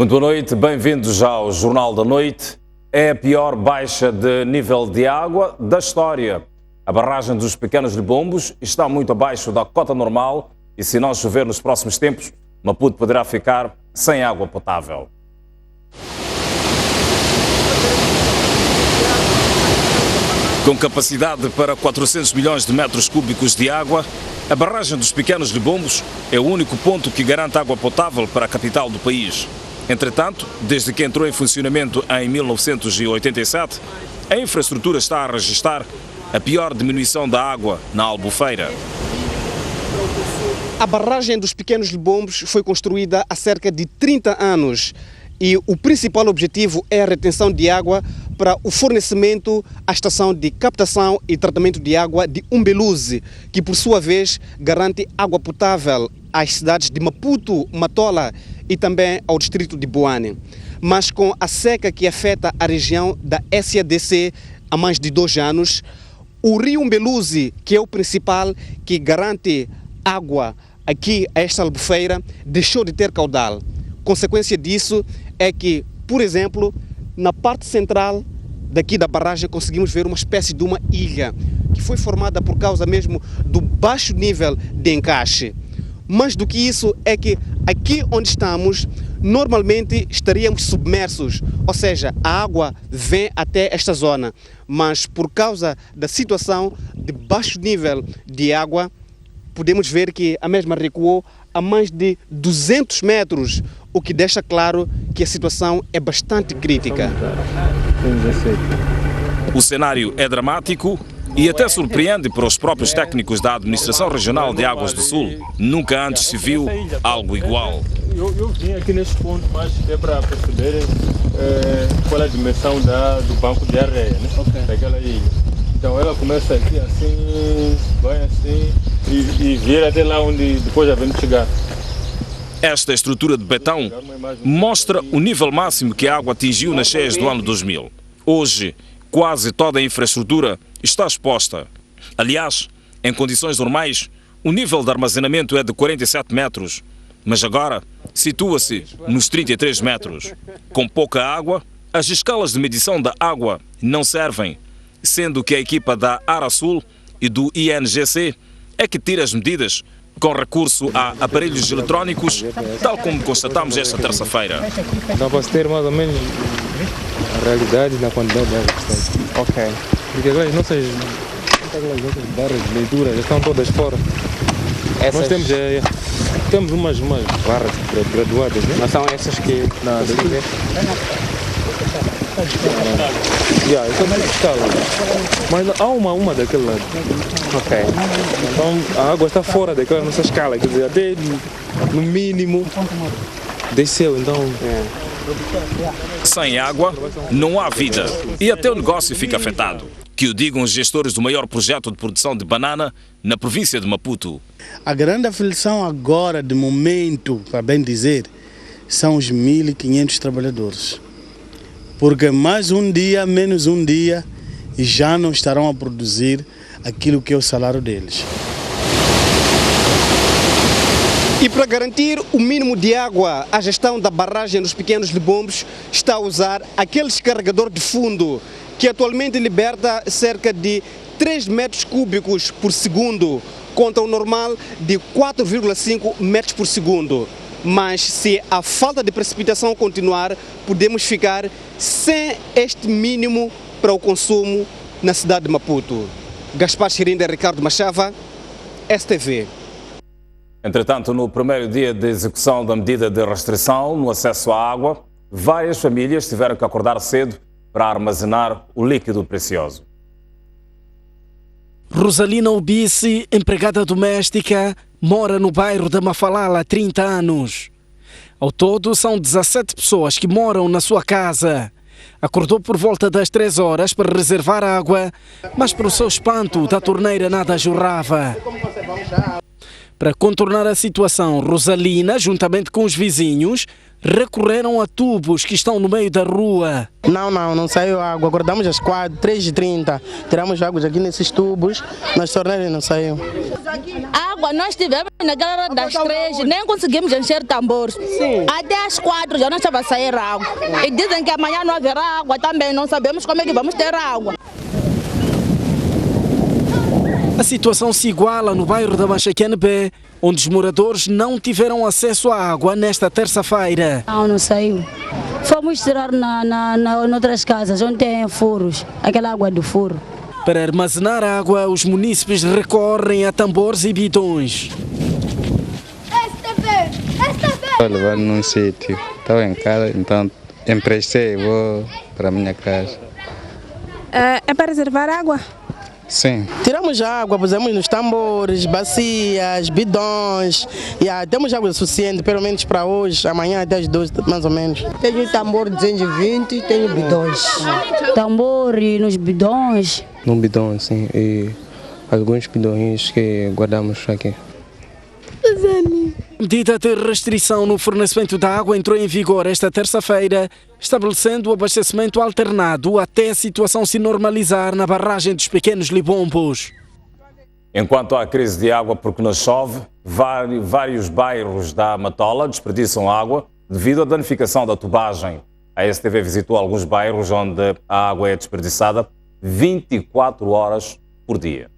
Muito boa noite, bem-vindos ao Jornal da Noite. É a pior baixa de nível de água da história. A barragem dos Pequenos Libombos está muito abaixo da cota normal e se não chover nos próximos tempos, Maputo poderá ficar sem água potável. Com capacidade para 400 milhões de metros cúbicos de água, a barragem dos Pequenos Libombos é o único ponto que garante água potável para a capital do país. Entretanto, desde que entrou em funcionamento em 1987, a infraestrutura está a registrar a pior diminuição da água na Albufeira. A barragem dos Pequenos Libombos foi construída há cerca de 30 anos e o principal objetivo é a retenção de água para o fornecimento à estação de captação e tratamento de água de Umbeluze, que por sua vez garante água potável às cidades de Maputo, Matola e também ao distrito de Boane. Mas com a seca que afeta a região da SADC há mais de 2 anos, o rio Umbeluze, que é o principal que garante água aqui a esta albufeira, deixou de ter caudal. Consequência disso é que, por exemplo, na parte central daqui da barragem conseguimos ver uma espécie de uma ilha que foi formada por causa mesmo do baixo nível de encaixe. Mais do que isso é que aqui onde estamos, normalmente estaríamos submersos, ou seja, a água vem até esta zona, mas por causa da situação de baixo nível de água, podemos ver que a mesma recuou a mais de 200 metros, o que deixa claro que a situação é bastante crítica. O cenário é dramático e até surpreende para os próprios técnicos da Administração Regional de Águas do Sul. Nunca antes se viu algo igual. Eu vim aqui neste ponto, mas é para perceberem qual é a dimensão do banco de areia, né? Daquela ilha. Então ela começa aqui assim, vai assim e vira até lá onde depois já vem chegar. Esta estrutura de betão mostra o nível máximo que a água atingiu nas cheias do ano 2000. Hoje, quase toda a infraestrutura está exposta. Aliás, em condições normais, o nível de armazenamento é de 47 metros, mas agora situa-se nos 33 metros. Com pouca água, as escalas de medição da água não servem, sendo que a equipa da Arasul e do INGC é que tira as medidas com recurso a aparelhos eletrónicos, tal como constatamos esta terça-feira. Dá para ter mais ou menos a realidade da quantidade de água que está aqui. Ok. Porque aquelas nossas barras de leitura já estão todas fora. Nós temos umas barras graduadas, né? Não são essas que... Não, isso é mais escala. Mas há uma daquele lado. Ok. Então a água está fora daquela nossa escala, quer dizer, até no mínimo desceu, então... Sem água, não há vida e até o negócio fica afetado. Que o digam os gestores do maior projeto de produção de banana na província de Maputo. A grande aflição agora, de momento, para bem dizer, são os 1.500 trabalhadores. Porque mais um dia, menos um dia, já não estarão a produzir aquilo que é o salário deles. E para garantir o mínimo de água, a gestão da barragem dos Pequenos Libombos está a usar aquele descarregador de fundo que atualmente liberta cerca de 3 metros cúbicos por segundo, contra o normal de 4,5 metros por segundo. Mas se a falta de precipitação continuar, podemos ficar sem este mínimo para o consumo na cidade de Maputo. Gaspar Xirinda e Ricardo Machava, STV. Entretanto, no primeiro dia de execução da medida de restrição no acesso à água, várias famílias tiveram que acordar cedo para armazenar o líquido precioso. Rosalina Ubice, empregada doméstica, mora no bairro da Mafalala há 30 anos. Ao todo, são 17 pessoas que moram na sua casa. Acordou por volta das 3 horas para reservar água, mas para o seu espanto, da torneira nada jorrava. Para contornar a situação, Rosalina, juntamente com os vizinhos, recorreram a tubos que estão no meio da rua. Não saiu água. Acordamos às 3h30. Tiramos água aqui nesses tubos, nas torneiras não saiu. A água, nós estivemos naquela hora das 3, nem conseguimos encher tambores. Sim. Até às 4 já não estava a sair água. E dizem que amanhã não haverá água também, não sabemos como é que vamos ter água. A situação se iguala no bairro da Machaquene B, onde os moradores não tiveram acesso à água nesta terça-feira. Não saiu. Fomos tirar em outras casas, onde tem furos, aquela água do furo. Para armazenar água, os munícipes recorrem a tambores e bidões. Estou levando num sítio, estava em casa, então emprestei, vou para a minha casa. É para reservar água? Sim. Tiramos água, pusemos nos tambores, bacias, bidões. Temos água suficiente, pelo menos para hoje, amanhã até as 12, mais ou menos. Tenho tambor 220 e tenho bidões. Tambor e nos bidões? Num bidão, sim, e alguns bidões que guardamos aqui. A medida de restrição no fornecimento da água entrou em vigor esta terça-feira, estabelecendo o abastecimento alternado até a situação se normalizar na barragem dos Pequenos Libombos. Enquanto há crise de água porque não chove, vários bairros da Matola desperdiçam água devido à danificação da tubagem. A STV visitou alguns bairros onde a água é desperdiçada 24 horas por dia.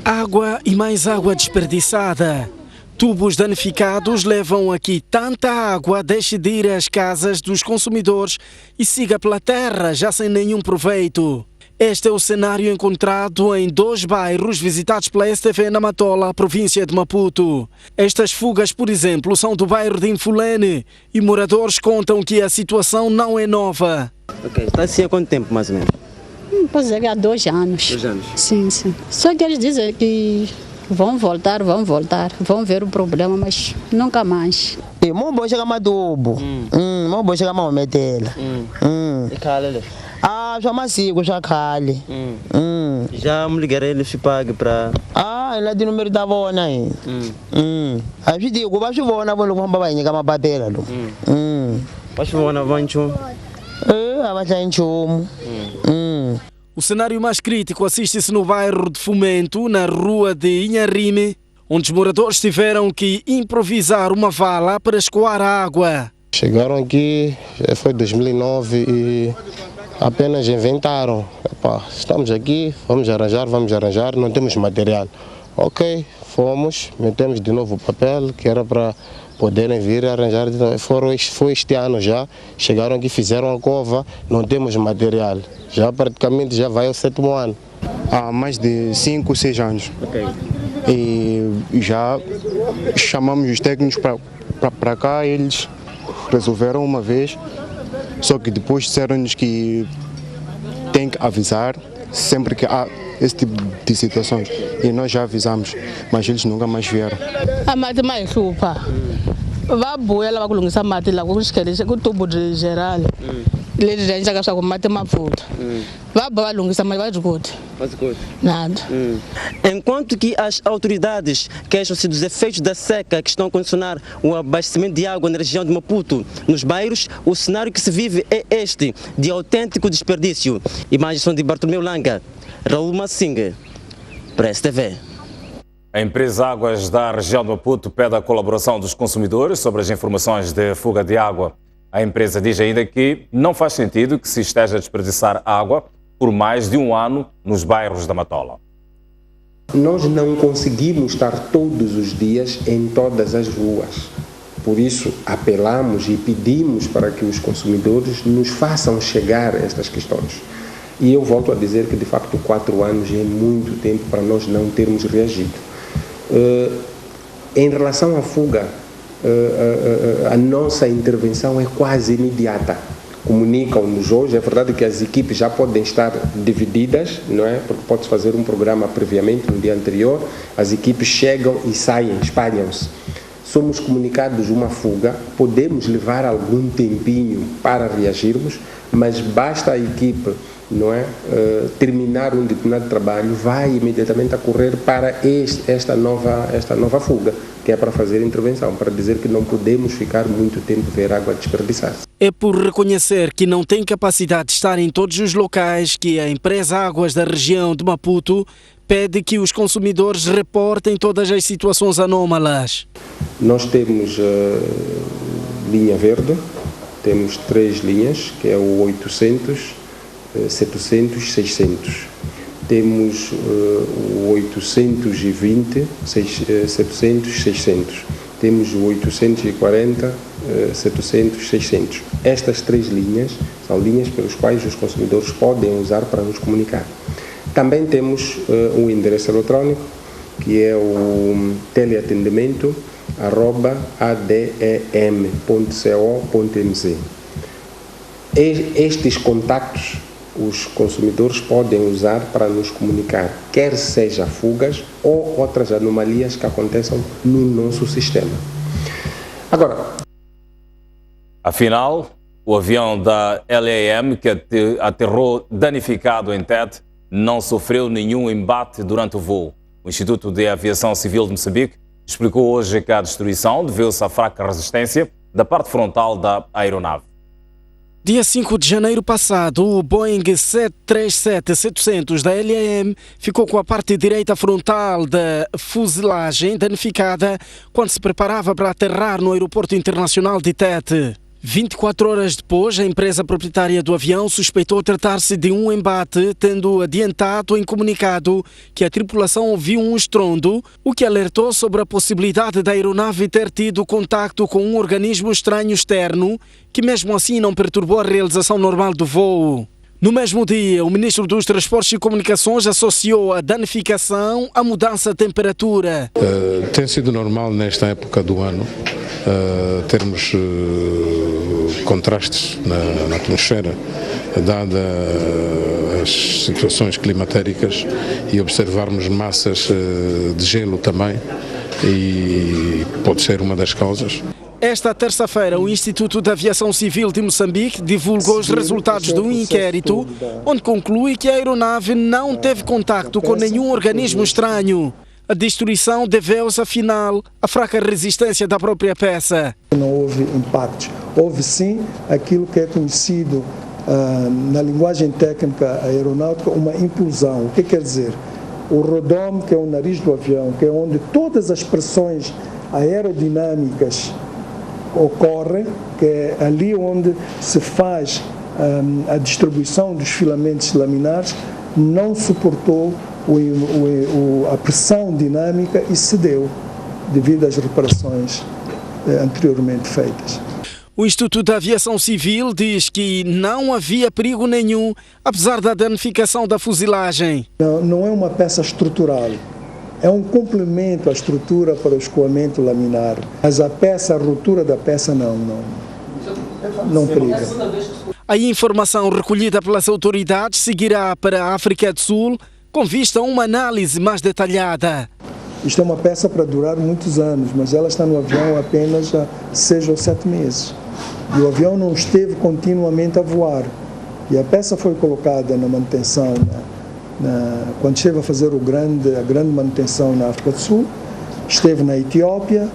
Água e mais água desperdiçada. Tubos danificados levam aqui tanta água, deixe de ir às casas dos consumidores e siga pela terra, já sem nenhum proveito. Este é o cenário encontrado em 2 bairros visitados pela STV na Matola, província de Maputo. Estas fugas, por exemplo, são do bairro de Infulene e moradores contam que a situação não é nova. Ok, está assim há quanto tempo, mais ou menos? Pois é, há 2 anos. 2 anos? Sim, sim. Só que eles dizem que vão voltar, vão ver o problema, mas nunca mais. Mo bo chega madubo. Mo bo chega ma metela. E khale. Já masigo já khale. Já me ligarei eles pague para. Ela de número da vona aí. A gente digo, vai vona vou logo vai nyika mapapela lo. Vai vona vanchu. O cenário mais crítico assiste-se no bairro de Fomento, na rua de Inharime, onde os moradores tiveram que improvisar uma vala para escoar a água. Chegaram aqui, foi 2009 e apenas inventaram. Estamos aqui, vamos arranjar, não temos material. Ok, fomos, metemos de novo o papel, que era para poderem vir arranjar. Foi este ano já, chegaram aqui, fizeram a cova, não temos material. Já praticamente já vai ao 7º ano. Há mais de 5, 6 anos. Ok. E já chamamos os técnicos para cá, eles resolveram uma vez, só que depois disseram-nos que tem que avisar sempre que há esse tipo de situações. E nós já avisamos, mas eles nunca mais vieram. A mate mais chupa. Vai boa, ela vai colocar mate lá, com o tubo de geral. Ele já enxerga só com mate mais puta. Vai boa, longa, mas vai esgoto. Nada. Enquanto que as autoridades queixam-se dos efeitos da seca que estão a condicionar o abastecimento de água na região de Maputo, nos bairros, o cenário que se vive é este, de autêntico desperdício. Imagens são de Bartolomeu Langa, Raul Massinga, para a STV. A empresa Águas da região de Maputo pede a colaboração dos consumidores sobre as informações de fuga de água. A empresa diz ainda que não faz sentido que se esteja a desperdiçar água por mais de 1 ano nos bairros da Matola. Nós não conseguimos estar todos os dias em todas as ruas. Por isso, apelamos e pedimos para que os consumidores nos façam chegar a estas questões. E eu volto a dizer que, de facto, 4 anos é muito tempo para nós não termos reagido. Em relação à fuga, a nossa intervenção é quase imediata. Comunicam-nos hoje, é verdade que as equipes já podem estar divididas, não é? Porque pode-se fazer um programa previamente, no dia anterior, as equipes chegam e saem, espalham-se. Somos comunicados uma fuga, podemos levar algum tempinho para reagirmos, mas basta a equipe, não é, terminar um determinado trabalho, vai imediatamente a correr para esta nova fuga, que é para fazer intervenção, para dizer que não podemos ficar muito tempo a ver água desperdiçar. É por reconhecer que não tem capacidade de estar em todos os locais que a empresa Águas da região de Maputo pede que os consumidores reportem todas as situações anómalas. Nós temos linha verde, temos 3 linhas, que é o 800, 700, 600. Temos o 820, 700, 600. Temos o 840, 700, 600. Estas 3 linhas são linhas pelas quais os consumidores podem usar para nos comunicar. Também temos um endereço eletrônico, que é o teleatendimento@adem.co.mz. Estes contactos os consumidores podem usar para nos comunicar, quer seja fugas ou outras anomalias que aconteçam no nosso sistema. Agora, afinal, o avião da LAM que aterrou danificado em Tete não sofreu nenhum embate durante o voo. O Instituto de Aviação Civil de Moçambique explicou hoje que a destruição deveu-se à fraca resistência da parte frontal da aeronave. Dia 5 de janeiro passado, o Boeing 737-700 da LAM ficou com a parte direita frontal da fuselagem danificada quando se preparava para aterrar no Aeroporto Internacional de Tete. 24 horas depois, a empresa proprietária do avião suspeitou tratar-se de um embate, tendo adiantado em comunicado que a tripulação ouviu um estrondo, o que alertou sobre a possibilidade da aeronave ter tido contacto com um organismo estranho externo, que mesmo assim não perturbou a realização normal do voo. No mesmo dia, o ministro dos Transportes e Comunicações associou a danificação à mudança de temperatura. Tem sido normal nesta época do ano termos contrastes na atmosfera, dada as situações climatéricas, e observarmos massas de gelo também, e pode ser uma das causas. Esta terça-feira, o Instituto de Aviação Civil de Moçambique divulgou os resultados de um inquérito, onde conclui que a aeronave não teve contacto com nenhum organismo estranho. A destruição deveu-se, afinal, à fraca resistência da própria peça. Não houve impactos. Houve sim aquilo que é conhecido na linguagem técnica aeronáutica uma implosão. O que quer dizer? O rodome, que é o nariz do avião, que é onde todas as pressões aerodinâmicas ocorrem, que é ali onde se faz a distribuição dos filamentos laminares, não suportou a pressão dinâmica e cedeu devido às reparações anteriormente feitas. O Instituto da Aviação Civil diz que não havia perigo nenhum, apesar da danificação da fuselagem. Não é uma peça estrutural, é um complemento à estrutura para o escoamento laminar, mas a ruptura da peça não periga. A informação recolhida pelas autoridades seguirá para a África do Sul, com vista a uma análise mais detalhada. Isto é uma peça para durar muitos anos, mas ela está no avião apenas há 6 ou 7 meses. E o avião não esteve continuamente a voar. E a peça foi colocada na manutenção, quando esteve a fazer a grande manutenção na África do Sul, esteve na Etiópia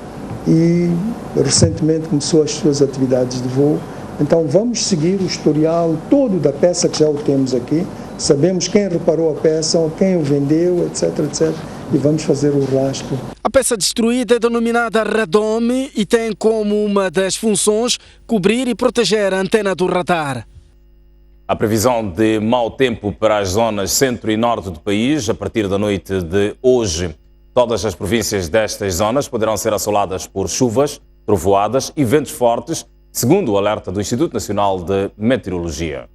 e recentemente começou as suas atividades de voo. Então vamos seguir o historial todo da peça, que já o temos aqui. Sabemos quem reparou a peça, quem o vendeu, etc, etc. E vamos fazer o rastro. A peça destruída é denominada radome e tem como uma das funções cobrir e proteger a antena do radar. A previsão de mau tempo para as zonas centro e norte do país a partir da noite de hoje. Todas as províncias destas zonas poderão ser assoladas por chuvas, trovoadas e ventos fortes, segundo o alerta do Instituto Nacional de Meteorologia.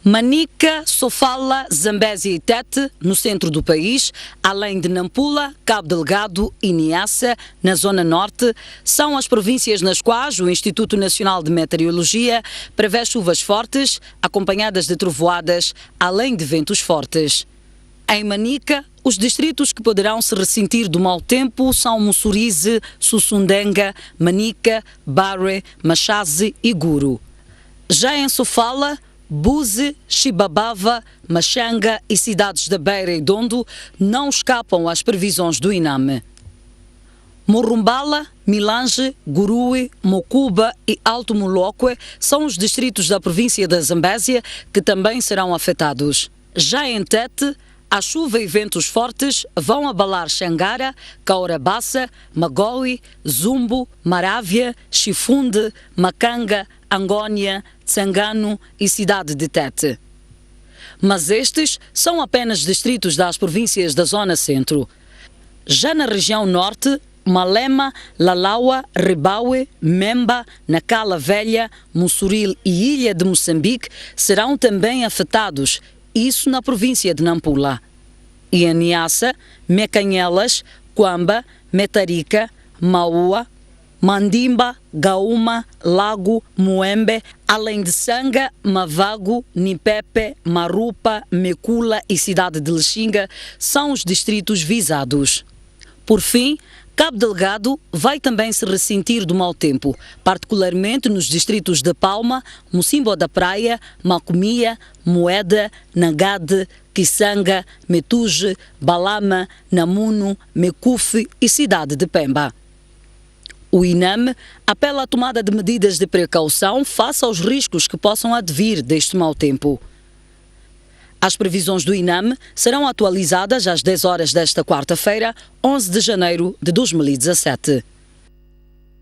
Manica, Sofala, Zambésia e Tete, no centro do país, além de Nampula, Cabo Delgado e Niassa, na zona norte, são as províncias nas quais o Instituto Nacional de Meteorologia prevê chuvas fortes, acompanhadas de trovoadas, além de ventos fortes. Em Manica, os distritos que poderão se ressentir do mau tempo são Mussurize, Sussundenga, Manica, Barre, Machaze e Guru. Já em Sofala, Buze, Chibabava, Machanga e cidades da Beira e Dondo não escapam às previsões do INAME. Morumbala, Milange, Gurue, Mocuba e Alto Molokwe são os distritos da província da Zambésia que também serão afetados. Já em Tete, a chuva e ventos fortes vão abalar Xangara, Caurabaça, Magowi, Zumbo, Marávia, Chifunde, Macanga, Angônia, Tsangano e cidade de Tete. Mas estes são apenas distritos das províncias da Zona Centro. Já na região Norte, Malema, Lalaua, Ribaue, Memba, Nacala Velha, Mussuril e Ilha de Moçambique serão também afetados, isso na província de Nampula. E em Niassa, Mecanhelas, Quamba, Metarica, Maua, Mandimba, Gaúma, Lago, Muembe, além de Sanga, Mavago, Nipepe, Marupa, Mecula e cidade de Lexinga são os distritos visados. Por fim, Cabo Delgado vai também se ressentir do mau tempo, particularmente nos distritos de Palma, Mocimboa da Praia, Macomia, Moeda, Nagade, Kisanga, Metuje, Balama, Namuno, Mecufe e cidade de Pemba. O INAM apela à tomada de medidas de precaução face aos riscos que possam advir deste mau tempo. As previsões do INAM serão atualizadas às 10 horas desta quarta-feira, 11 de janeiro de 2017.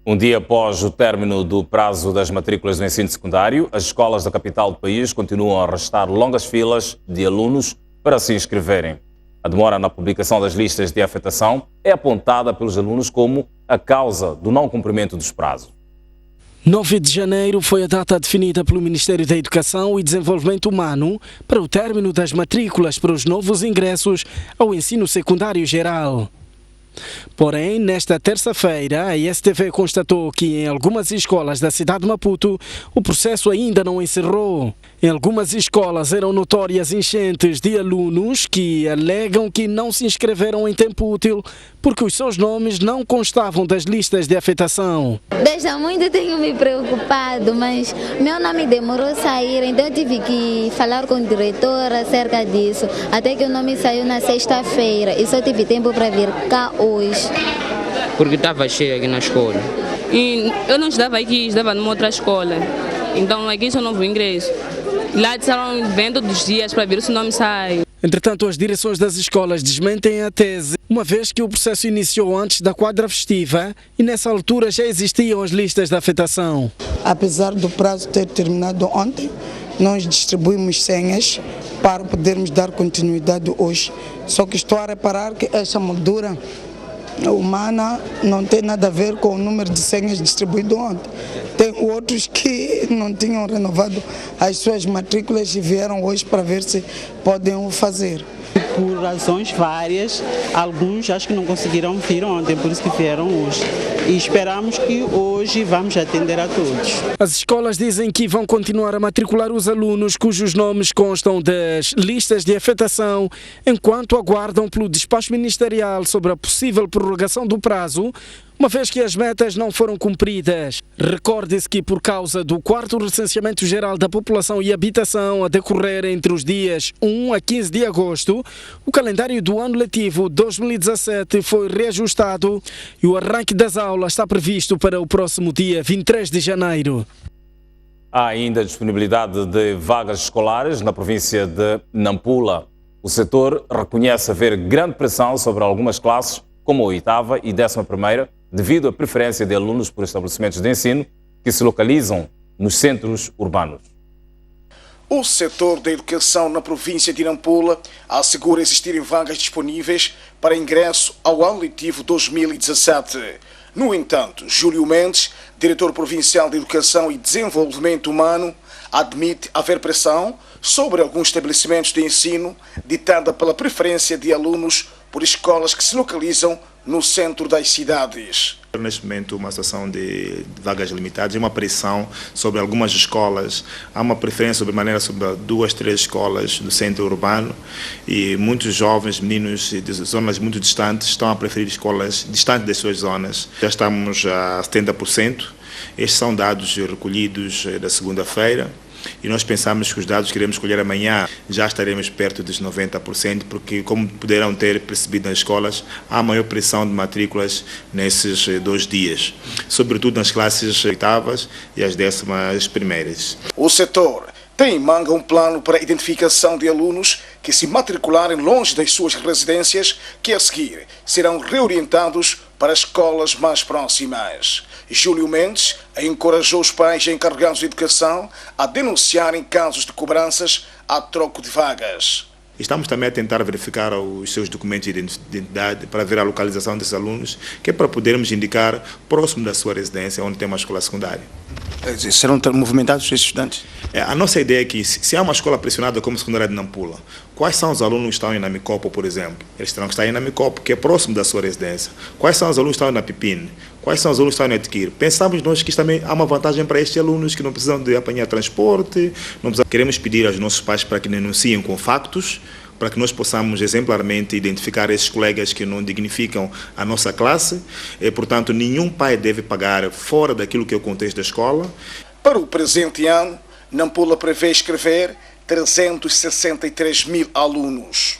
Um dia após o término do prazo das matrículas do ensino secundário, as escolas da capital do país continuam a arrastar longas filas de alunos para se inscreverem. A demora na publicação das listas de afetação é apontada pelos alunos como a causa do não cumprimento dos prazos. 9 de janeiro foi a data definida pelo Ministério da Educação e Desenvolvimento Humano para o término das matrículas para os novos ingressos ao ensino secundário geral. Porém, nesta terça-feira, a STV constatou que em algumas escolas da cidade de Maputo o processo ainda não encerrou. Em algumas escolas eram notórias enchentes de alunos que alegam que não se inscreveram em tempo útil porque os seus nomes não constavam das listas de afetação. Desde há muito tenho me preocupado, mas meu nome demorou a sair, então eu tive que falar com o diretor acerca disso, até que o nome saiu na sexta-feira e só tive tempo para vir cá hoje. Porque estava cheio aqui na escola. E eu não estudava aqui, estudava numa outra escola, então aqui só não vou ingresso. Lá disseram vendo dos dias para ver se o nome sai. Entretanto, as direções das escolas desmentem a tese, uma vez que o processo iniciou antes da quadra festiva e nessa altura já existiam as listas de afetação. Apesar do prazo ter terminado ontem, nós distribuímos senhas para podermos dar continuidade hoje. Só que estou a reparar que essa moldura humana não tem nada a ver com o número de senhas distribuído ontem. Tem outros que não tinham renovado as suas matrículas e vieram hoje para ver se podem o fazer. Por razões várias, alguns acho que não conseguiram vir ontem, por isso que vieram hoje. E esperamos que hoje vamos atender a todos. As escolas dizem que vão continuar a matricular os alunos cujos nomes constam das listas de afetação, enquanto aguardam pelo despacho ministerial sobre a possível prorrogação do prazo, uma vez que as metas não foram cumpridas. Recorde-se que por causa do 4º recenseamento geral da população e habitação a decorrer entre os dias 1 a 15 de agosto, o calendário do ano letivo 2017 foi reajustado e o arranque das aulas está previsto para o próximo dia 23 de janeiro. Há ainda disponibilidade de vagas escolares na província de Nampula. O setor reconhece haver grande pressão sobre algumas classes, como a 8ª e 11ª, devido à preferência de alunos por estabelecimentos de ensino que se localizam nos centros urbanos. O setor da educação na província de Nampula assegura existirem vagas disponíveis para ingresso ao ano letivo 2017. No entanto, Júlio Mendes, diretor provincial de Educação e Desenvolvimento Humano, admite haver pressão sobre alguns estabelecimentos de ensino ditada pela preferência de alunos por escolas que se localizam no centro das cidades. Neste momento, uma situação de vagas limitadas e uma pressão sobre algumas escolas. Há uma preferência sobremaneira sobre 2, 3 escolas do centro urbano e muitos jovens, meninos de zonas muito distantes estão a preferir escolas distantes das suas zonas. Já estamos a 70%. Estes são dados recolhidos da segunda-feira. E nós pensamos que os dados que iremos colher amanhã já estaremos perto dos 90%, porque, como puderam ter percebido nas escolas, há maior pressão de matrículas nesses 2 dias, sobretudo nas classes 8ª e as 11ª. O setor tem em manga um plano para a identificação de alunos que se matricularem longe das suas residências, que a seguir serão reorientados para escolas mais próximas. Júlio Mendes encorajou os pais encarregados de educação a denunciarem casos de cobranças a troco de vagas. Estamos também a tentar verificar os seus documentos de identidade para ver a localização desses alunos, que é para podermos indicar próximo da sua residência, onde tem uma escola secundária. Serão movimentados esses estudantes? A nossa ideia é que, se há uma escola pressionada como a secundária de Nampula, quais são os alunos que estão em Namicopo, por exemplo? Eles terão que estar em Namicopo, que é próximo da sua residência. Quais são os alunos que estão na Pipine? Quais são os alunos que estão em Adquir? Pensamos nós que também há uma vantagem para estes alunos que não precisam de apanhar transporte. Queremos pedir aos nossos pais para que denunciem com factos, para que nós possamos exemplarmente identificar esses colegas que não dignificam a nossa classe. E, portanto, nenhum pai deve pagar fora daquilo que é o contexto da escola. Para o presente ano, Nampula prevê inscrever 363 mil alunos.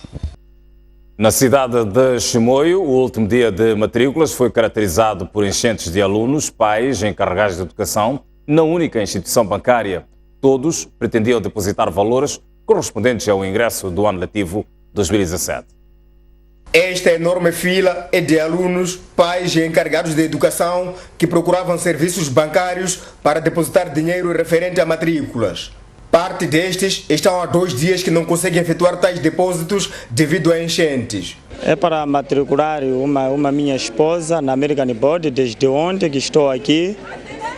Na cidade de Chimoio, o último dia de matrículas foi caracterizado por enchentes de alunos, pais, encarregados de educação, na única instituição bancária. Todos pretendiam depositar valores correspondentes ao ingresso do ano letivo 2017. Esta enorme fila é de alunos, pais e encarregados de educação que procuravam serviços bancários para depositar dinheiro referente a matrículas. Parte destes estão há 2 dias que não conseguem efetuar tais depósitos devido a enchentes. É para matricular uma minha esposa na American Board desde ontem que estou aqui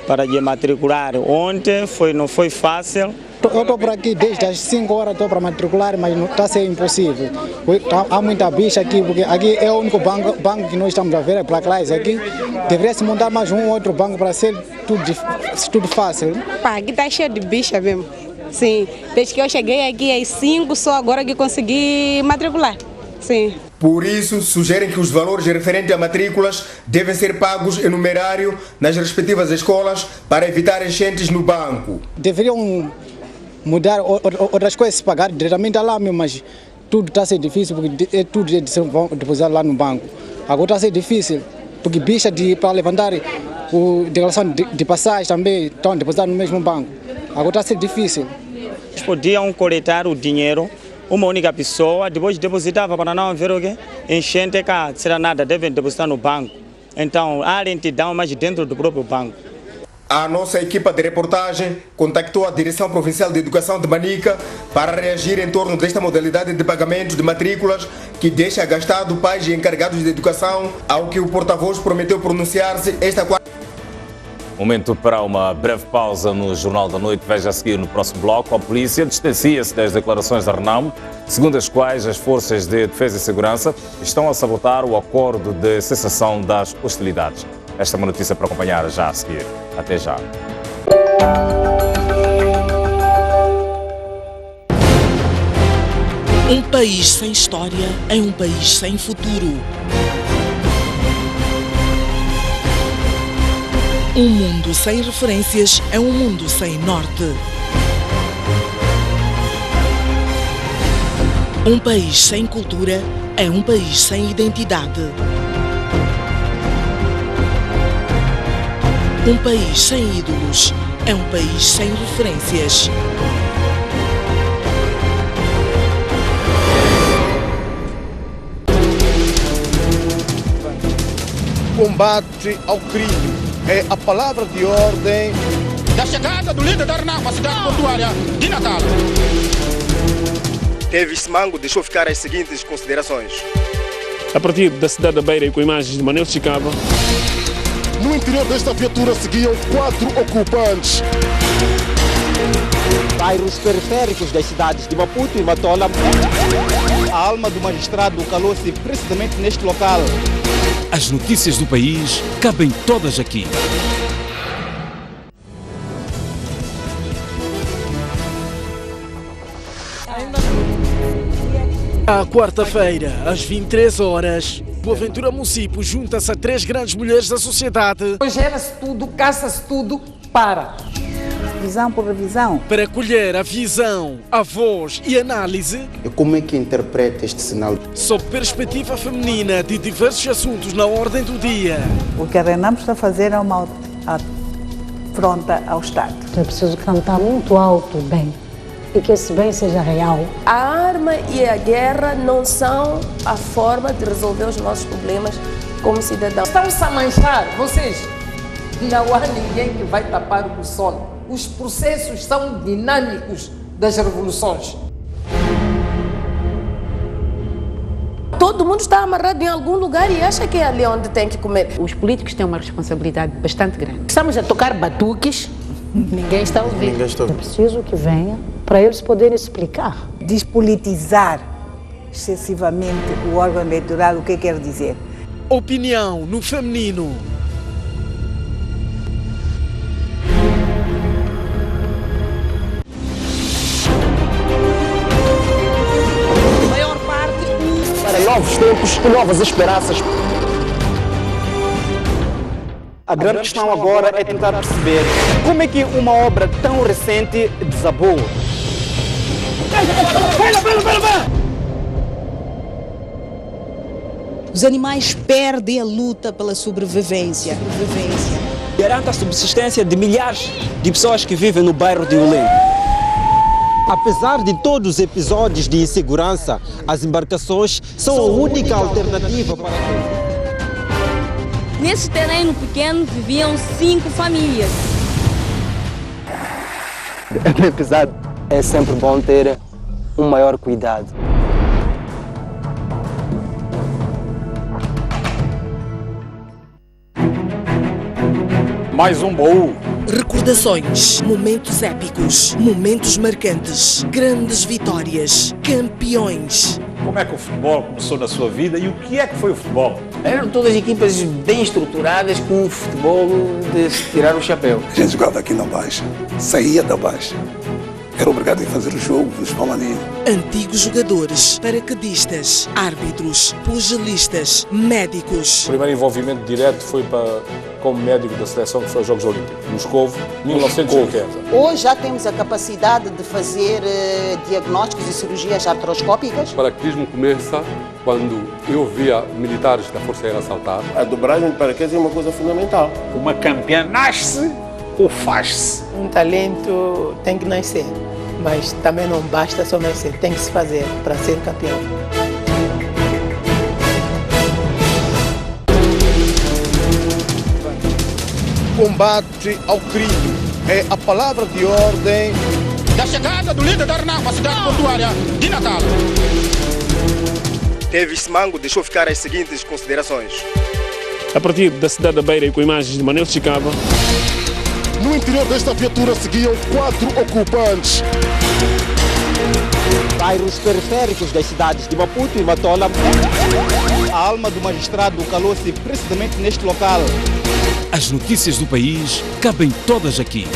para lhe matricular. Ontem não foi fácil. Eu estou por aqui desde as 5 horas, estou para matricular, mas não está a ser impossível. Há muita bicha aqui, porque aqui é o único banco que nós estamos a ver, é para classe aqui. Deveria se montar mais um outro banco para ser tudo fácil. Aqui está cheio de bicha mesmo. Sim, desde que eu cheguei aqui às 5, só agora que consegui matricular. Sim. Por isso, sugerem que os valores referentes a matrículas devem ser pagos em numerário nas respectivas escolas para evitar enchentes no banco. Deveriam mudar outras coisas, se pagar diretamente lá mesmo, mas tudo está a ser difícil, porque tudo é depositar lá no banco. Agora está a ser difícil, porque bicha para levantar a declaração de passagem também estão depositados no mesmo banco. Agora está a ser difícil. Eles podiam coletar o dinheiro, uma única pessoa, depois depositava para não haver o quê? Enchente cá, será nada, devem depositar no banco. Então, há lentidão, mas dentro do próprio banco. A nossa equipa de reportagem contactou a Direção Provincial de Educação de Manica para reagir em torno desta modalidade de pagamento de matrículas que deixa gastado pais e encarregados de educação, ao que o porta-voz prometeu pronunciar-se esta quarta. Momento para uma breve pausa no Jornal da Noite. Veja a seguir no próximo bloco. A polícia distancia-se das declarações da Renamo, segundo as quais as forças de defesa e segurança estão a sabotar o acordo de cessação das hostilidades. Esta é uma notícia para acompanhar já a seguir. Até já. Um país sem história é um país sem futuro. Um mundo sem referências é um mundo sem norte. Um país sem cultura é um país sem identidade. Um país sem ídolos é um país sem referências. Combate ao crime é a palavra de ordem da chegada do líder da Renamo à cidade portuária de Natal. Teve Simango deixou ficar as seguintes considerações. A partir da cidade da Beira e com imagens de Manel Chicava. No interior desta viatura seguiam 4 ocupantes. Bairros periféricos das cidades de Maputo e Matola. A alma do magistrado calou-se precisamente neste local. As notícias do país cabem todas aqui. À quarta-feira, às 23 horas, Boaventura Município junta-se a 3 grandes mulheres da sociedade. Gera-se tudo, caça-se tudo, para. Visão por revisão. Para colher a visão, a voz e análise. E como é que interpreta este sinal? Sob perspectiva feminina de diversos assuntos na ordem do dia. O que a Renamo está a fazer é uma afronta ao Estado. É preciso cantar muito alto, bem. e que esse bem seja real. A arma e a guerra não são a forma de resolver os nossos problemas como cidadãos. Estão-se a manchar, vocês. Não há ninguém que vai tapar o sol. Os processos são dinâmicos das revoluções. Todo mundo está amarrado em algum lugar e acha que é ali onde tem que comer. Os políticos têm uma responsabilidade bastante grande. Estamos a tocar batuques, ninguém está ouvindo. Ninguém está ouvindo. É preciso que venha para eles poderem explicar. Despolitizar excessivamente o órgão eleitoral, o que quer dizer? Opinião no feminino. Novos tempos e novas esperanças. A grande questão agora é tentar perceber como é que uma obra tão recente desabou. Os animais perdem a luta pela sobrevivência. Garanta a subsistência de milhares de pessoas que vivem no bairro de Ulém. Apesar de todos os episódios de insegurança, as embarcações são a única alternativa para todos. Nesse terreno pequeno viviam 5 famílias. É bem pesado. É sempre bom ter um maior cuidado. Mais um baú. Recordações, momentos épicos, momentos marcantes, grandes vitórias, campeões. Como é que o futebol começou na sua vida e o que é que foi o futebol? Eram todas equipas bem estruturadas com um futebol de se tirar o chapéu. A gente jogava aqui na Baixa, saía da Baixa. Era obrigado a fazer o jogo dos palmaninhos. Antigos jogadores, paraquedistas, árbitros, pugilistas, médicos. O primeiro envolvimento direto foi como médico da seleção que foi aos Jogos Olímpicos, Moscovo, 1980. Hoje já temos a capacidade de fazer diagnósticos e cirurgias artroscópicas. O paraquedismo começa quando eu via militares da Força Aérea saltar. A dobragem de paraquedas é uma coisa fundamental. Uma campeã nasce ou faz-se? Um talento tem que nascer, mas também não basta só nascer, tem que se fazer para ser campeão. Combate ao crime é a palavra de ordem da chegada do líder da RENAM à cidade portuária de Natal. Teves Mango deixou ficar as seguintes considerações. A partir da cidade da Beira e com imagens de Manel Chicava. No interior desta viatura seguiam 4 ocupantes. Bairros periféricos das cidades de Maputo e Matola. A alma do magistrado calou-se precisamente neste local. As notícias do país cabem todas aqui.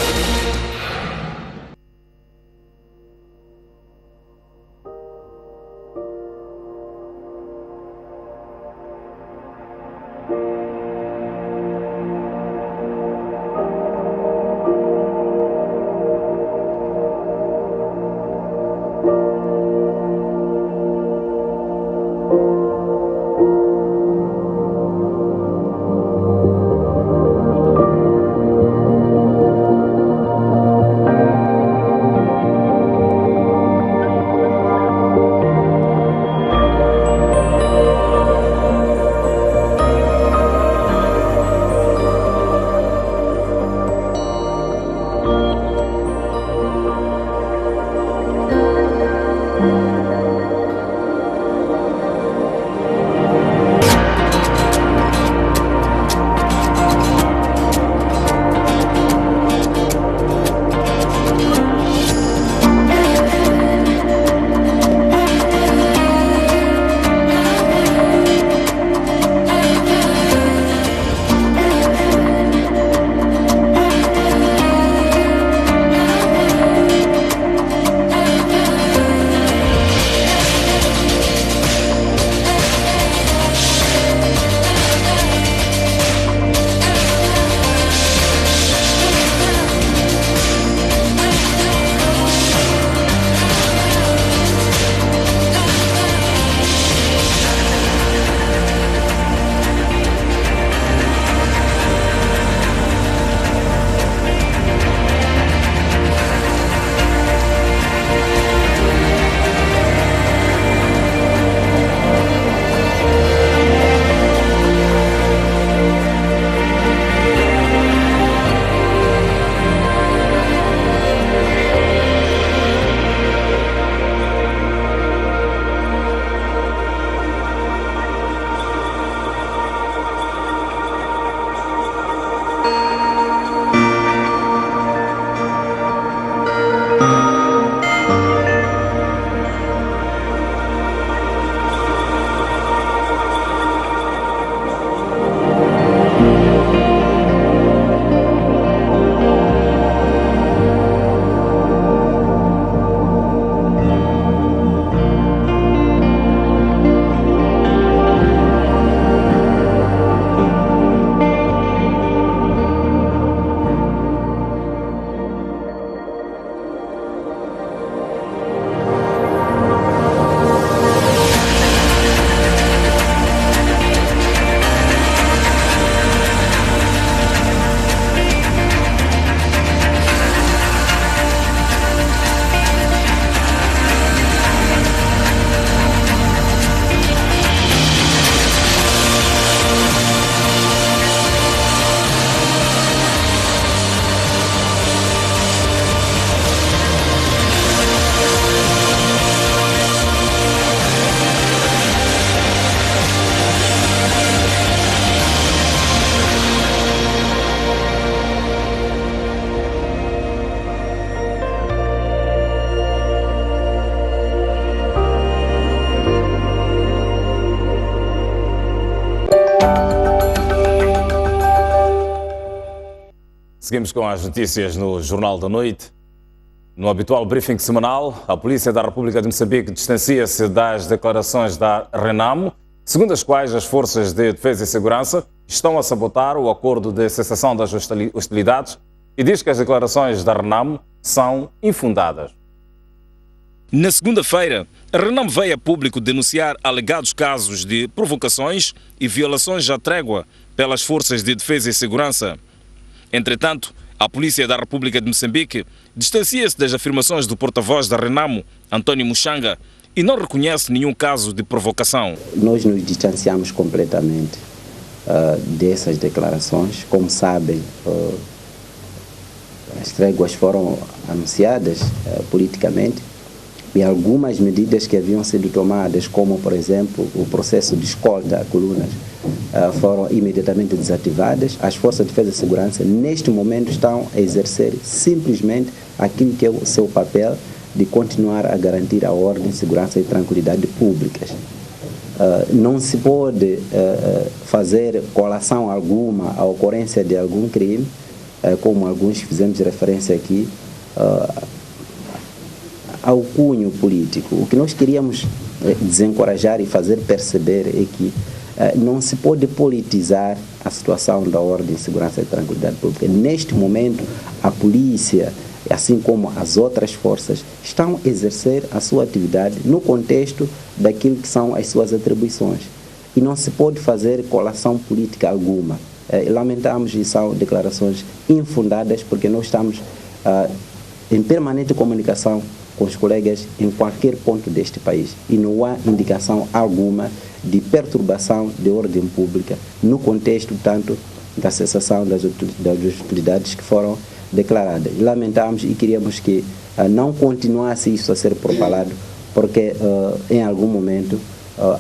Seguimos com as notícias no Jornal da Noite. No habitual briefing semanal, a Polícia da República de Moçambique distancia-se das declarações da Renamo, segundo as quais as forças de defesa e segurança estão a sabotar o acordo de cessação das hostilidades e diz que as declarações da Renamo são infundadas. Na segunda-feira, a Renamo veio a público denunciar alegados casos de provocações e violações à trégua pelas forças de defesa e segurança. Entretanto, a Polícia da República de Moçambique distancia-se das afirmações do porta-voz da Renamo, António Muxanga, e não reconhece nenhum caso de provocação. Nós nos distanciamos completamente dessas declarações. Como sabem, as tréguas foram anunciadas politicamente e algumas medidas que haviam sido tomadas, como, por exemplo, o processo de escolta a colunas, foram imediatamente desativadas. As forças de defesa e segurança, neste momento, estão a exercer simplesmente aquilo que é o seu papel de continuar a garantir a ordem, segurança e tranquilidade públicas. Não se pode fazer colação alguma à ocorrência de algum crime, como alguns fizemos referência aqui, ao cunho político. O que nós queríamos desencorajar e fazer perceber é que não se pode politizar a situação da ordem, segurança e tranquilidade pública. Neste momento, a polícia, assim como as outras forças, estão a exercer a sua atividade no contexto daquilo que são as suas atribuições. E não se pode fazer colação política alguma. Lamentamos e são declarações infundadas, porque nós estamos em permanente comunicação com os colegas em qualquer ponto deste país e não há indicação alguma de perturbação de ordem pública no contexto tanto da cessação das hostilidades que foram declaradas. Lamentamos e queríamos que não continuasse isso a ser propalado, porque em algum momento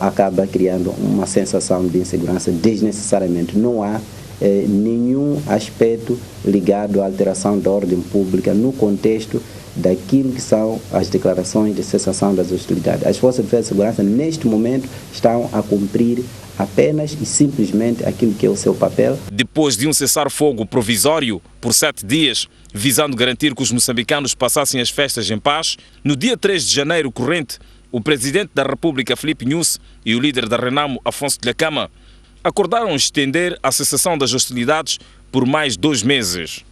acaba criando uma sensação de insegurança desnecessariamente. Não há nenhum aspecto ligado à alteração da ordem pública no contexto daquilo que são as declarações de cessação das hostilidades. As forças de defesa e segurança, neste momento, estão a cumprir apenas e simplesmente aquilo que é o seu papel. Depois de um cessar-fogo provisório por 7 dias, visando garantir que os moçambicanos passassem as festas em paz, no dia 3 de janeiro corrente, o presidente da República, Filipe Nyusi, e o líder da Renamo, Afonso Dhlakama, acordaram estender a cessação das hostilidades por mais 2 meses.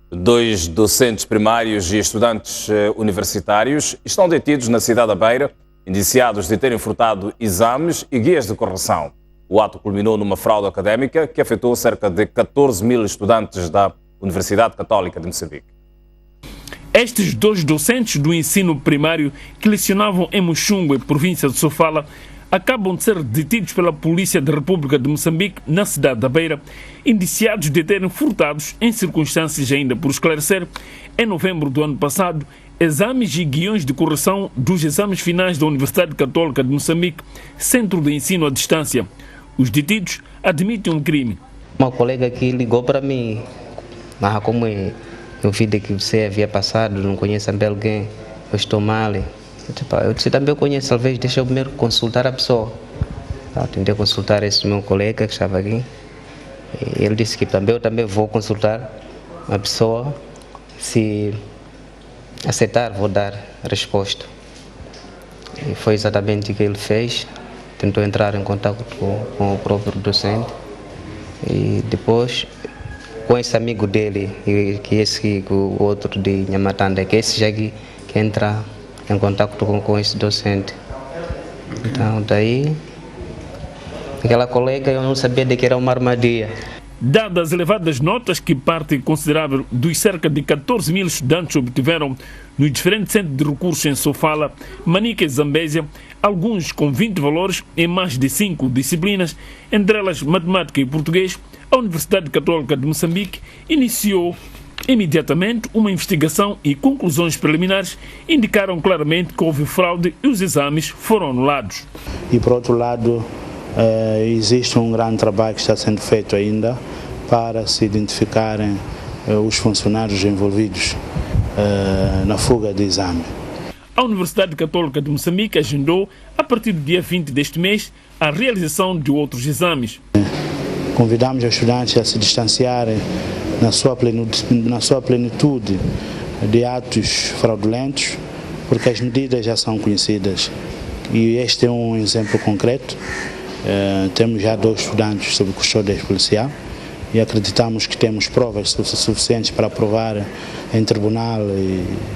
2 docentes primários e estudantes universitários estão detidos na cidade da Beira, indiciados de terem furtado exames e guias de correção. O ato culminou numa fraude académica que afetou cerca de 14 mil estudantes da Universidade Católica de Moçambique. Estes 2 docentes do ensino primário que lecionavam em Muxungue, província de Sofala, acabam de ser detidos pela Polícia da República de Moçambique na cidade da Beira, indiciados de terem furtados, em circunstâncias ainda por esclarecer, em novembro do ano passado, exames e guiões de correção dos exames finais da Universidade Católica de Moçambique, centro de ensino à distância. Os detidos admitem um crime. Uma colega que ligou para mim, mas como eu vi que você havia passado, não conhece alguém, eu estou mal. Eu disse, também eu conheço, talvez deixa eu primeiro consultar a pessoa. Eu tentei consultar esse meu colega que estava aqui. E ele disse que eu também vou consultar a pessoa. Se aceitar, vou dar a resposta. E foi exatamente o que ele fez. Tentou entrar em contato com o próprio docente. E depois, com esse amigo dele, o outro de Nhamatanda, que esse já que entra em contato com esse docente. Então, daí, aquela colega, eu não sabia de que era uma armadilha. Dadas as elevadas notas que parte considerável dos cerca de 14 mil estudantes obtiveram nos diferentes centros de recursos em Sofala, Manica e Zambésia, alguns com 20 valores em mais de 5 disciplinas, entre elas matemática e português, a Universidade Católica de Moçambique iniciou imediatamente uma investigação e conclusões preliminares indicaram claramente que houve fraude e os exames foram anulados. E por outro lado, existe um grande trabalho que está sendo feito ainda para se identificarem os funcionários envolvidos na fuga de exame. A Universidade Católica de Moçambique agendou, a partir do dia 20 deste mês, a realização de outros exames. Convidamos os estudantes a se distanciarem na sua plenitude de atos fraudulentos, porque as medidas já são conhecidas. E este é um exemplo concreto. Temos já 2 estudantes sob custódia policial e acreditamos que temos provas suficientes para provar em tribunal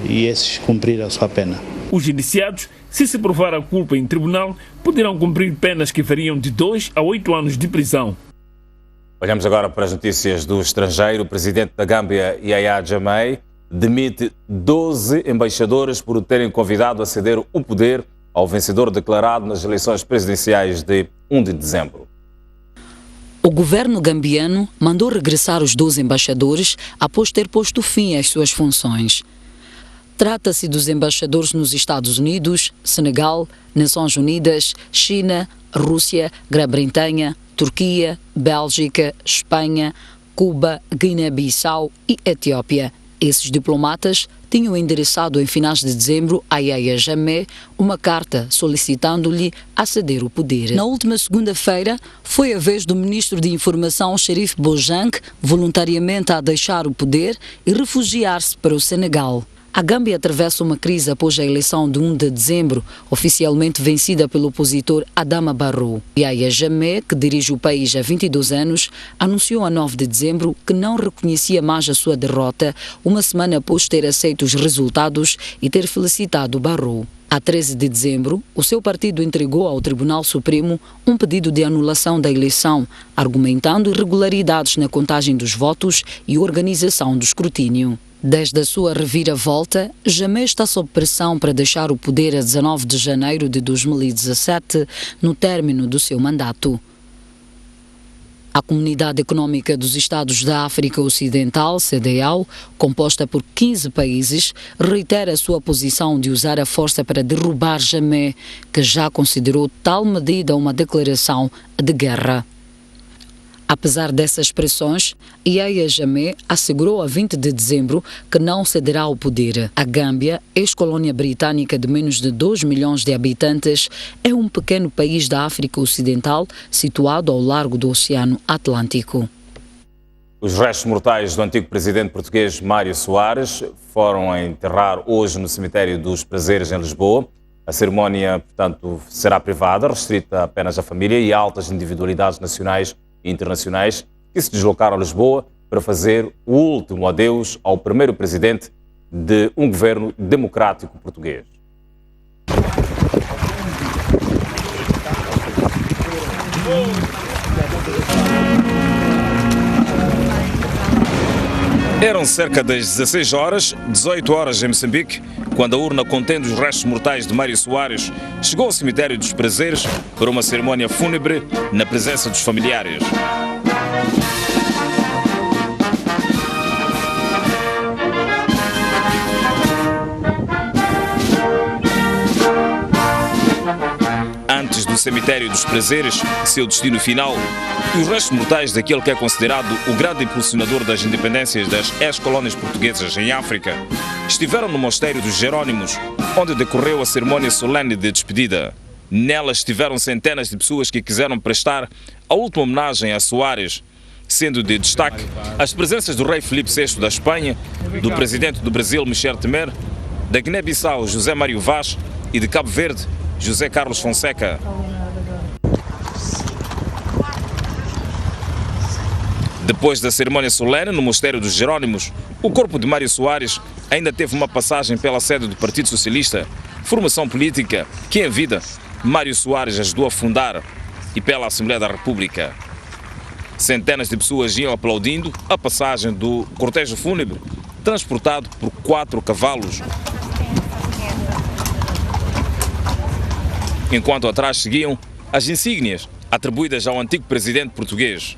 e esses cumprir a sua pena. Os indiciados, se provar a culpa em tribunal, poderão cumprir penas que variam de 2 a 8 anos de prisão. Olhamos agora para as notícias do estrangeiro. O presidente da Gâmbia, Yahya Jammeh, demite 12 embaixadores por o terem convidado a ceder o poder ao vencedor declarado nas eleições presidenciais de 1 de dezembro. O governo gambiano mandou regressar os 12 embaixadores após ter posto fim às suas funções. Trata-se dos embaixadores nos Estados Unidos, Senegal, Nações Unidas, China, Rússia, Grã-Bretanha, Turquia, Bélgica, Espanha, Cuba, Guiné-Bissau e Etiópia. Esses diplomatas tinham endereçado em finais de dezembro a Yahya Jammeh uma carta solicitando-lhe a ceder o poder. Na última segunda-feira, foi a vez do ministro de Informação Cherif Bojang voluntariamente a deixar o poder e refugiar-se para o Senegal. A Gâmbia atravessa uma crise após a eleição de 1 de dezembro, oficialmente vencida pelo opositor Adama Barrow. Yahya Jammeh, que dirige o país há 22 anos, anunciou a 9 de dezembro que não reconhecia mais a sua derrota, uma semana após ter aceito os resultados e ter felicitado Barrow. A 13 de dezembro, o seu partido entregou ao Tribunal Supremo um pedido de anulação da eleição, argumentando irregularidades na contagem dos votos e organização do escrutínio. Desde a sua reviravolta, Jammeh está sob pressão para deixar o poder a 19 de janeiro de 2017, no término do seu mandato. A Comunidade Económica dos Estados da África Ocidental, CEDEAO, composta por 15 países, reitera a sua posição de usar a força para derrubar Jammeh, que já considerou tal medida uma declaração de guerra. Apesar dessas pressões, Yahya Jammeh assegurou a 20 de dezembro que não cederá ao poder. A Gâmbia, ex-colônia britânica de menos de 2 milhões de habitantes, é um pequeno país da África Ocidental situado ao largo do Oceano Atlântico. Os restos mortais do antigo presidente português Mário Soares foram a enterrar hoje no cemitério dos Prazeres, em Lisboa. A cerimónia, portanto, será privada, restrita apenas à família e altas individualidades nacionais e internacionais que se deslocaram a Lisboa para fazer o último adeus ao primeiro presidente de um governo democrático português. Eram cerca das 16 horas, 18 horas em Moçambique, quando a urna contendo os restos mortais de Mário Soares chegou ao cemitério dos Prazeres para uma cerimónia fúnebre na presença dos familiares. Antes do cemitério dos Prazeres, seu destino final, e os restos mortais daquele que é considerado o grande impulsionador das independências das ex-colónias portuguesas em África, estiveram no Mosteiro dos Jerónimos, onde decorreu a cerimónia solene de despedida. Nela estiveram centenas de pessoas que quiseram prestar a última homenagem a Soares, sendo de destaque as presenças do rei Filipe VI da Espanha, do presidente do Brasil, Michel Temer, da Guiné-Bissau, José Mário Vaz, e de Cabo Verde, José Carlos Fonseca. Depois da cerimónia solene no Mosteiro dos Jerónimos, o corpo de Mário Soares ainda teve uma passagem pela sede do Partido Socialista, formação política que, em vida, Mário Soares ajudou a fundar, e pela Assembleia da República. Centenas de pessoas iam aplaudindo a passagem do cortejo fúnebre, transportado por 4 cavalos. Enquanto atrás seguiam as insígnias atribuídas ao antigo presidente português.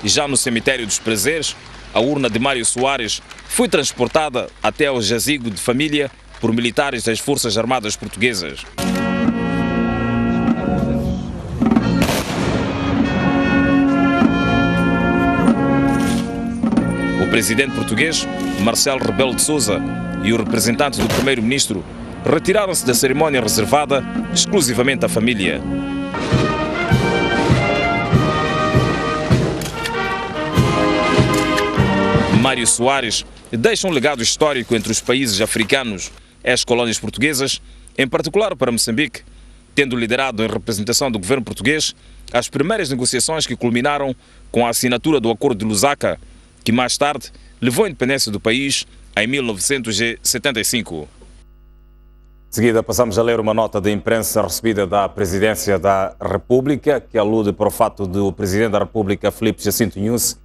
E já no cemitério dos Prazeres, a urna de Mário Soares foi transportada até ao jazigo de família por militares das Forças Armadas Portuguesas. O presidente português, Marcelo Rebelo de Sousa, e o representante do primeiro-ministro retiraram-se da cerimónia reservada exclusivamente à família. Mário Soares deixa um legado histórico entre os países africanos, ex-colónias portuguesas, em particular para Moçambique, tendo liderado em representação do governo português as primeiras negociações que culminaram com a assinatura do Acordo de Lusaka, que mais tarde levou à independência do país em 1975. Em seguida, passamos a ler uma nota de imprensa recebida da Presidência da República, que alude para o fato de o Presidente da República, Filipe Jacinto Nyusi,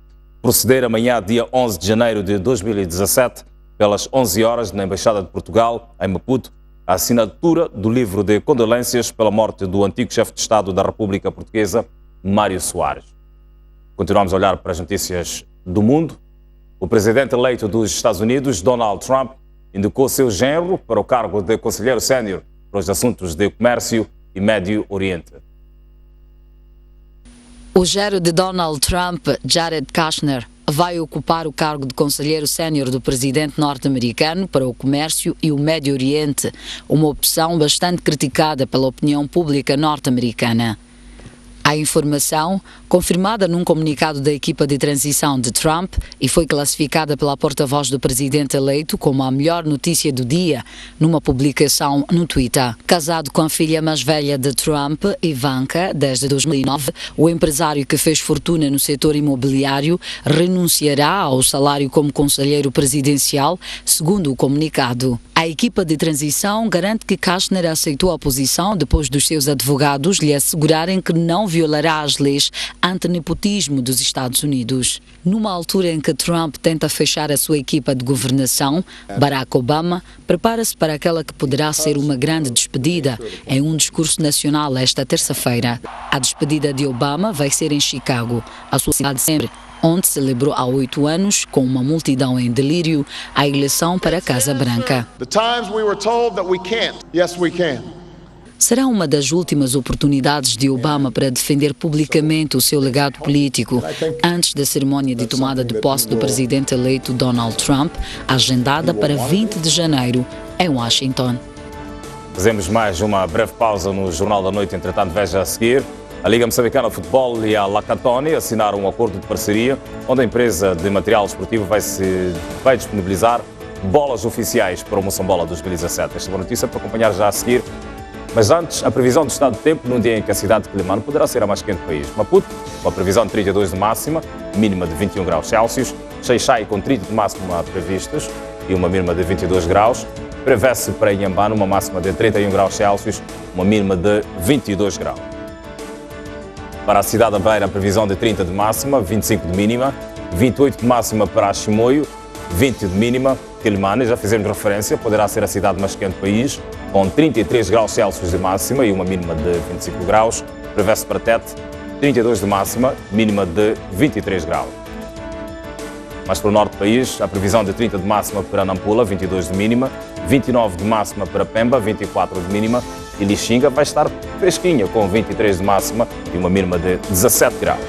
proceder amanhã, dia 11 de janeiro de 2017, pelas 11 horas, na Embaixada de Portugal, em Maputo, a assinatura do livro de condolências pela morte do antigo chefe de Estado da República Portuguesa, Mário Soares. Continuamos a olhar para as notícias do mundo. O presidente eleito dos Estados Unidos, Donald Trump, indicou seu genro para o cargo de conselheiro sénior para os assuntos de comércio e Médio Oriente. O genro de Donald Trump, Jared Kushner, vai ocupar o cargo de conselheiro sénior do presidente norte-americano para o comércio e o Médio Oriente, uma opção bastante criticada pela opinião pública norte-americana. A informação, confirmada num comunicado da equipa de transição de Trump e foi classificada pela porta-voz do presidente eleito como a melhor notícia do dia, numa publicação no Twitter. Casado com a filha mais velha de Trump, Ivanka, desde 2009, o empresário que fez fortuna no setor imobiliário renunciará ao salário como conselheiro presidencial, segundo o comunicado. A equipa de transição garante que Kushner aceitou a posição depois dos seus advogados lhe assegurarem que não violará as leis anti-nepotismo dos Estados Unidos. Numa altura em que Trump tenta fechar a sua equipa de governação, Barack Obama prepara-se para aquela que poderá ser uma grande despedida em um discurso nacional esta terça-feira. A despedida de Obama vai ser em Chicago, a sua cidade de sempre, onde celebrou há 8 anos, com uma multidão em delírio, a eleição para a Casa Branca. Será uma das últimas oportunidades de Obama para defender publicamente o seu legado político, antes da cerimônia de tomada de posse do presidente eleito Donald Trump, agendada para 20 de janeiro, em Washington. Fazemos mais uma breve pausa no Jornal da Noite, entretanto veja a seguir. A Liga Moçambicana de Futebol e a Lacatoni assinaram um acordo de parceria onde a empresa de material esportivo vai disponibilizar bolas oficiais para o Moçambola 2017. Esta é uma notícia para acompanhar já a seguir. Mas antes, a previsão do estado de tempo num dia em que a cidade de Quelimane poderá ser a mais quente do país. Maputo, com a previsão de 32 de máxima, mínima de 21 graus Celsius. Xai-Xai com 30 de máxima previstos e uma mínima de 22 graus. Prevê-se para Inhambane uma máxima de 31 graus Celsius, uma mínima de 22 graus. Para a cidade da Beira, a previsão de 30 de máxima, 25 de mínima, 28 de máxima para Chimoio, 20 de mínima. Quelimane, já fizemos referência, poderá ser a cidade mais quente do país, com 33 graus Celsius de máxima e uma mínima de 25 graus. Prevê-se para Tete, 32 de máxima, mínima de 23 graus. Mais para o norte do país, a previsão de 30 de máxima para Nampula, 22 de mínima, 29 de máxima para Pemba, 24 de mínima, e Lixinga vai estar fresquinha, com 23 de máxima e uma mínima de 17 graus.